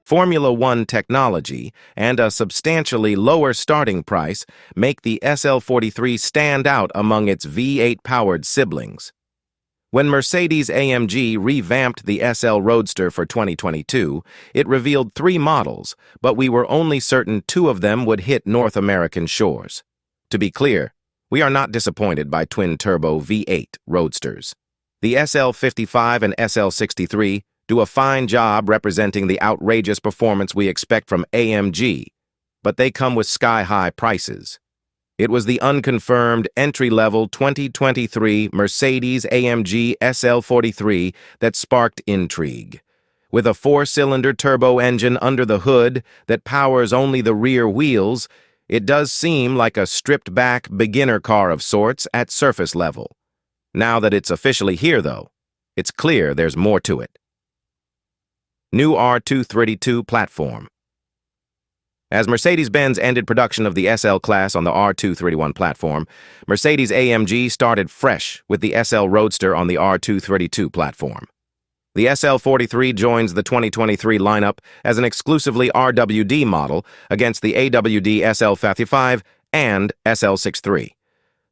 Formula One technology and a substantially lower starting price make the SL43 stand out among its V8-powered siblings. When Mercedes-AMG revamped the SL Roadster for 2022, it revealed 3 models, but we were only certain 2 of them would hit North American shores. To be clear, we are not disappointed by twin-turbo V8 Roadsters. The SL55 and SL63 do a fine job representing the outrageous performance we expect from AMG, but they come with sky-high prices. It was the unconfirmed entry-level 2023 Mercedes-AMG SL43 that sparked intrigue. With a 4-cylinder turbo engine under the hood that powers only the rear wheels, it does seem like a stripped-back beginner car of sorts at surface level. Now that it's officially here, though, it's clear there's more to it. New R232 platform. As Mercedes-Benz ended production of the SL class on the R231 platform, Mercedes-AMG started fresh with the SL Roadster on the R232 platform. The SL43 joins the 2023 lineup as an exclusively RWD model against the AWD SL55 and SL63.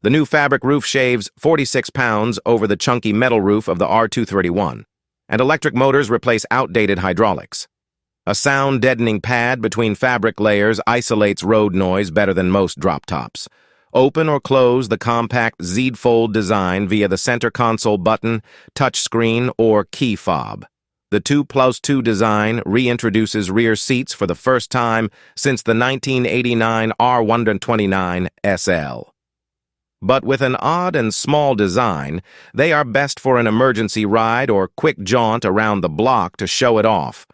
The new fabric roof shaves 46 pounds over the chunky metal roof of the R231, and electric motors replace outdated hydraulics. A sound-deadening pad between fabric layers isolates road noise better than most drop tops. Open or close the compact Z-fold design via the center console button, touchscreen, or key fob. The 2+2 design reintroduces rear seats for the first time since the 1989 R129 SL. But with an odd and small design, they are best for an emergency ride or quick jaunt around the block to show it off,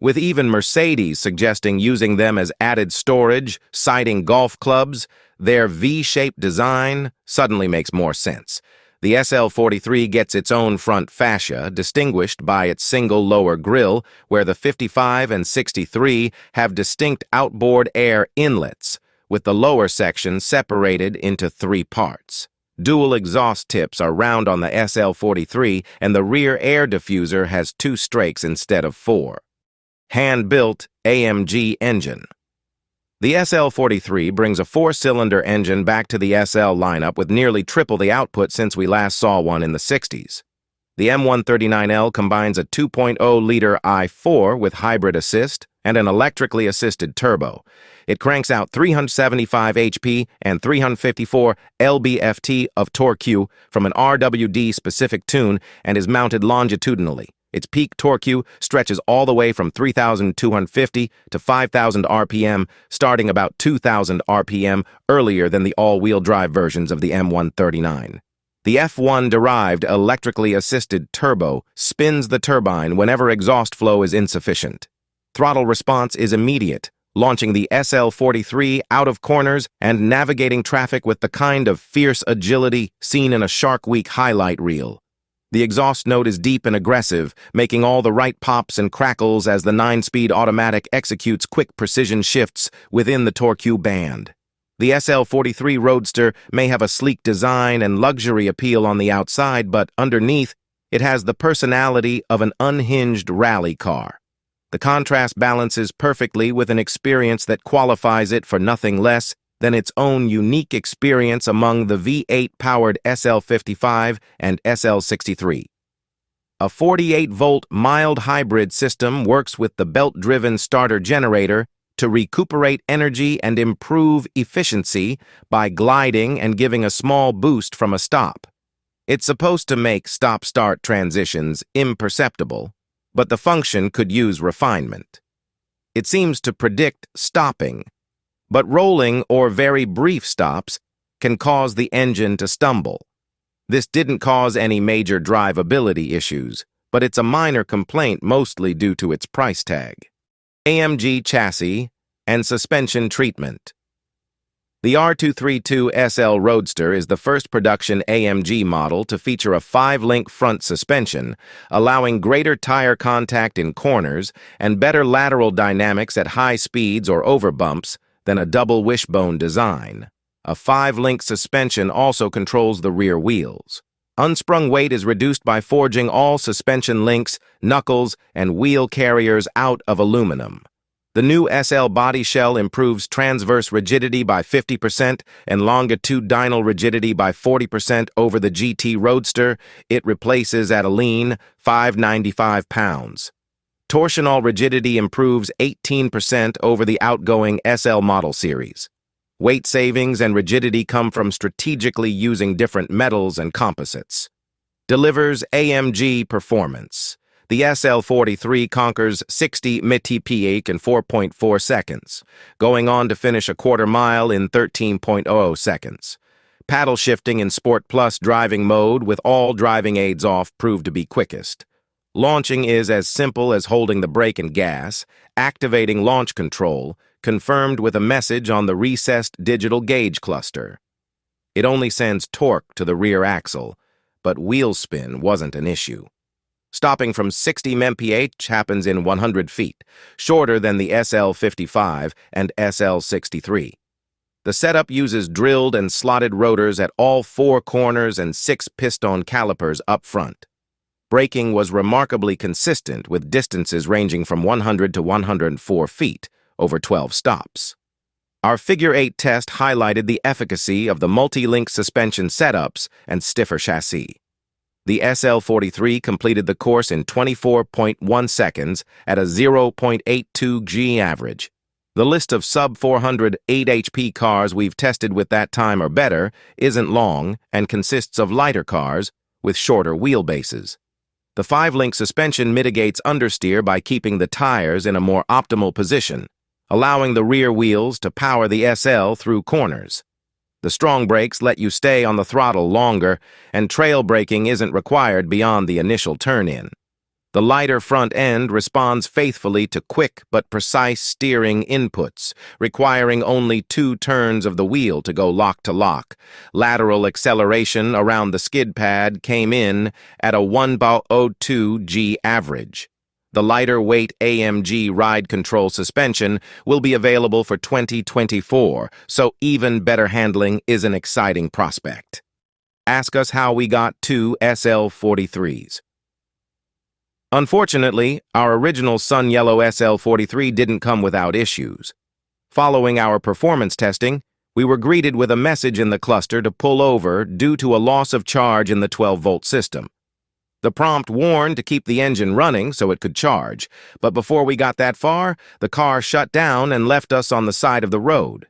with even Mercedes suggesting using them as added storage, citing golf clubs. Their V-shaped design suddenly makes more sense. The SL43 gets its own front fascia, distinguished by its single lower grille, where the 55 and 63 have distinct outboard air inlets, with the lower section separated into 3 parts. Dual exhaust tips are round on the SL43, and the rear air diffuser has 2 strakes instead of 4. Hand-built AMG engine. The SL43 brings a 4-cylinder engine back to the SL lineup with nearly triple the output since we last saw one in the 60s. The M139L combines a 2.0-liter i4 with hybrid assist and an electrically assisted turbo. It cranks out 375 HP and 354 lb-ft of torque from an RWD-specific tune and is mounted longitudinally. Its peak torque stretches all the way from 3,250 to 5,000 RPM, starting about 2,000 RPM earlier than the all-wheel drive versions of the M139. The F1-derived electrically assisted turbo spins the turbine whenever exhaust flow is insufficient. Throttle response is immediate, launching the SL43 out of corners and navigating traffic with the kind of fierce agility seen in a Shark Week highlight reel. The exhaust note is deep and aggressive, making all the right pops and crackles as the 9-speed automatic executes quick precision shifts within the torque band. The SL43 Roadster may have a sleek design and luxury appeal on the outside, but underneath, it has the personality of an unhinged rally car. The contrast balances perfectly with an experience that qualifies it for nothing less than its own unique experience among the V8-powered SL55 and SL63. A 48-volt mild hybrid system works with the belt-driven starter generator to recuperate energy and improve efficiency by gliding and giving a small boost from a stop. It's supposed to make stop-start transitions imperceptible, but the function could use refinement. It seems to predict stopping, but rolling or very brief stops can cause the engine to stumble. This didn't cause any major drivability issues, but it's a minor complaint mostly due to its price tag. AMG chassis and suspension treatment. The R232 SL Roadster is the first production AMG model to feature a 5-link front suspension, allowing greater tire contact in corners and better lateral dynamics at high speeds or over bumps than a double wishbone design. A 5-link suspension also controls the rear wheels. Unsprung weight is reduced by forging all suspension links, knuckles, and wheel carriers out of aluminum. The new SL body shell improves transverse rigidity by 50% and longitudinal rigidity by 40% over the GT Roadster. It replaces at a lean 595 pounds. Torsional rigidity improves 18% over the outgoing SL model series. Weight savings and rigidity come from strategically using different metals and composites. Delivers AMG performance. The SL43 conquers 60 mph in 4.4 seconds, going on to finish a quarter mile in 13.00 seconds. Paddle shifting in Sport Plus driving mode with all driving aids off proved to be quickest. Launching is as simple as holding the brake and gas, activating launch control, confirmed with a message on the recessed digital gauge cluster. It only sends torque to the rear axle, but wheel spin wasn't an issue. Stopping from 60 mph happens in 100 feet, shorter than the SL55 and SL63. The setup uses drilled and slotted rotors at all 4 corners and 6 piston calipers up front. Braking was remarkably consistent with distances ranging from 100 to 104 feet over 12 stops. Our Figure 8 test highlighted the efficacy of the multi-link suspension setups and stiffer chassis. The SL43 completed the course in 24.1 seconds at a 0.82 G average. The list of sub-400 8 HP cars we've tested with that time or better isn't long and consists of lighter cars with shorter wheelbases. The 5-link suspension mitigates understeer by keeping the tires in a more optimal position, allowing the rear wheels to power the SL through corners. The strong brakes let you stay on the throttle longer, and trail braking isn't required beyond the initial turn-in. The lighter front end responds faithfully to quick but precise steering inputs, requiring only 2 turns of the wheel to go lock to lock. Lateral acceleration around the skid pad came in at a 1.02 G average. The lighter weight AMG ride control suspension will be available for 2024, so even better handling is an exciting prospect. Ask us how we got 2 SL43s. Unfortunately, our original sun yellow SL43 didn't come without issues. Following our performance testing, we were greeted with a message in the cluster to pull over due to a loss of charge in the 12-volt system. The prompt warned to keep the engine running so it could charge, but before we got that far, the car shut down and left us on the side of the road.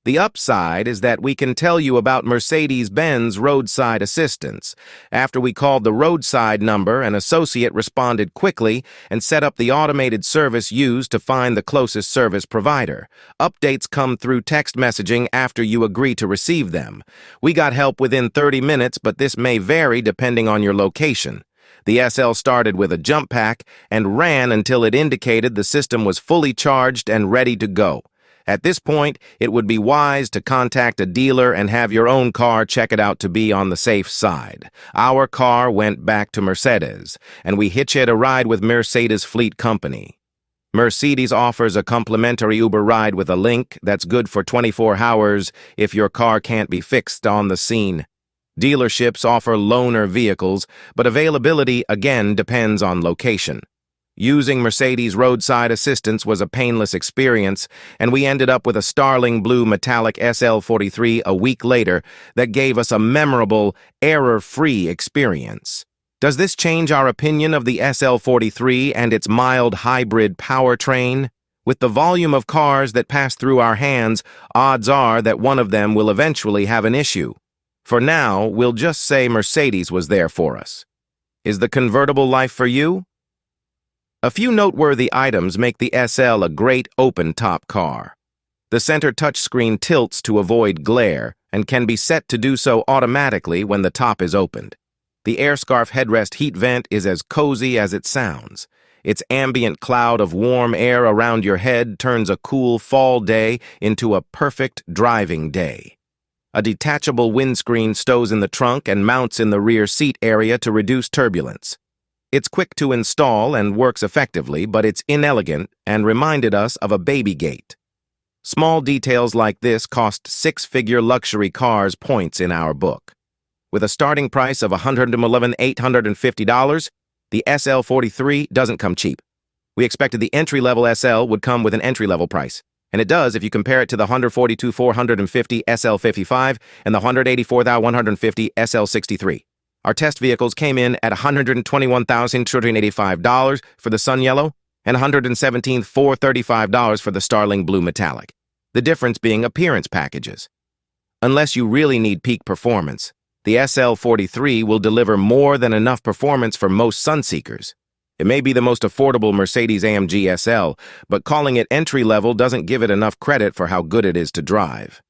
The upside is that we can tell you about Mercedes-Benz roadside assistance. After we called the roadside number, an associate responded quickly and set up the automated service used to find the closest service provider. Updates come through text messaging after you agree to receive them. We got help within 30 minutes, but this may vary depending on your location. The SL started with a jump pack and ran until it indicated the system was fully charged and ready to go. At this point, it would be wise to contact a dealer and have your own car check it out to be on the safe side. Our car went back to Mercedes, and we hitched a ride with Mercedes Fleet Company. Mercedes offers a complimentary Uber ride with a link that's good for 24 hours if your car can't be fixed on the scene. Dealerships offer loaner vehicles, but availability again depends on location. Using Mercedes roadside assistance was a painless experience, and we ended up with a starling blue metallic SL43 a week later that gave us a memorable, error-free experience. Does this change our opinion of the SL43 and its mild hybrid powertrain? With the volume of cars that pass through our hands, odds are that one of them will eventually have an issue. For now, we'll just say Mercedes was there for us. Is the convertible life for you? A few noteworthy items make the SL a great open-top car. The center touchscreen tilts to avoid glare and can be set to do so automatically when the top is opened. The airscarf headrest heat vent is as cozy as it sounds. Its ambient cloud of warm air around your head turns a cool fall day into a perfect driving day. A detachable windscreen stows in the trunk and mounts in the rear seat area to reduce turbulence. It's quick to install and works effectively, but it's inelegant and reminded us of a baby gate. Small details like this cost 6-figure luxury cars points in our book. With a starting price of $111,850, the SL43 doesn't come cheap. We expected the entry-level SL would come with an entry-level price, and it does if you compare it to the $142,450 SL55 and the $184,150 SL63. Our test vehicles came in at $121,285 for the Sun Yellow and $117,435 for the Starling Blue Metallic, the difference being appearance packages. Unless you really need peak performance, the SL43 will deliver more than enough performance for most sun-seekers. It may be the most affordable Mercedes-AMG SL, but calling it entry-level doesn't give it enough credit for how good it is to drive.